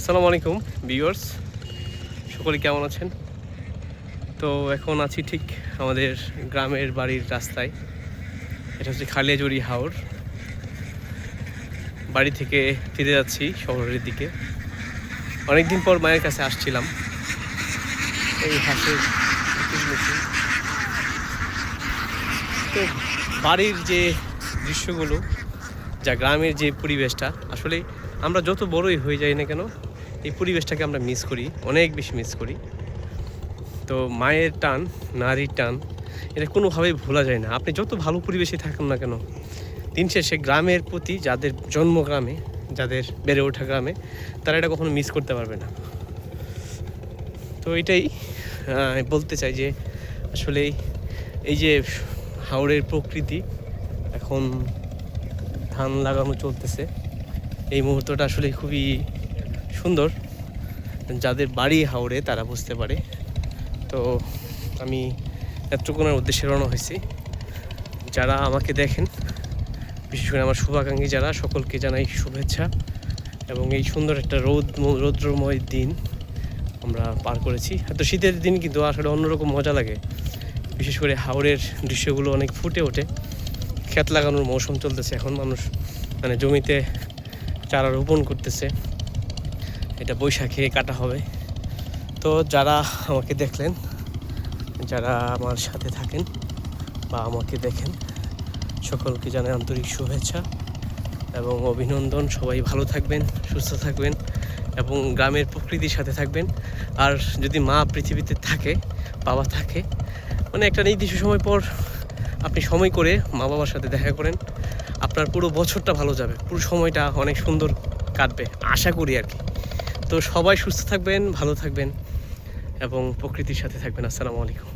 আসসালামু আলাইকুম ভিউয়ার্স, সকলে কেমন আছেন? তো এখন আছি ঠিক আমাদের গ্রামের বাড়ির রাস্তায়। এটা হচ্ছে খালিয়াজুড়ি হাওর। বাড়ি থেকে ফিরে যাচ্ছি শহরের দিকে। অনেকদিন পর মায়ের কাছে আসছিলাম। এই হাঁসের কিচিরমিচির। তো বাড়ির যে দৃশ্যগুলো, যা গ্রামের যে পরিবেশটা, আসলে আমরা যত বড়ই হয়ে যাই না কেন, এই পরিবেশটাকে আমরা মিস করি, অনেক বেশি মিস করি। তো মায়ের টান, নারীর টান, এটা কোনোভাবেই ভোলা যায় না। আপনি যত ভালো পরিবেশে থাকুন না কেন, দিন শেষে গ্রামের প্রতি যাদের জন্ম গ্রামে, যাদের বেড়ে ওঠা গ্রামে, তারা এটা কখনো মিস করতে পারবে না। তো এটাই আমি বলতে চাই যে আসলে এই যে হাওরের প্রকৃতি, এখন ধান লাগানো চলতেছে, এই মুহূর্তটা আসলে খুবই সুন্দর। যাদের বাড়ি হাওরে তারা বুঝতে পারে। তো আমি নেত্রকোনার উদ্দেশ্যে রওনা হয়েছি। যারা আমাকে দেখেন, বিশেষ করে আমার শুভাকাঙ্ক্ষী যারা, সকলকে জানাই শুভেচ্ছা। এবং এই সুন্দর একটা রৌদ্রময় দিন আমরা পার করেছি। এত শীতের দিন কিন্তু আসলে অন্যরকম মজা লাগে। বিশেষ করে হাওরের দৃশ্যগুলো অনেক ফুটে ওঠে। ক্ষেত লাগানোর মৌসুম চলতেছে এখন, মানুষ জমিতে চারা রোপণ করতেছে। এটা বৈশাখে কাটা হবে। তো যারা আমাকে দেখলেন, যারা আমার সাথে থাকেন বা আমাকে দেখেন, সকলকে জানাই আন্তরিক শুভেচ্ছা এবং অভিনন্দন। সবাই ভালো থাকবেন, সুস্থ থাকবেন এবং গ্রামের প্রকৃতির সাথে থাকবেন। আর যদি মা পৃথিবীতে থাকে, বাবা থাকে, একটা নির্দিষ্ট সময় পর আপনি সময় করে মা বাবার সাথে দেখা করেন, আপনার পুরো বছরটা ভালো যাবে, পুরো সময়টা অনেক সুন্দর কাটবে আশা করি আর কি। তো সবাই সুস্থ থাকবেন, ভালো থাকবেন এবং প্রকৃতির সাথে থাকবেন। আসসালামু আলাইকুম।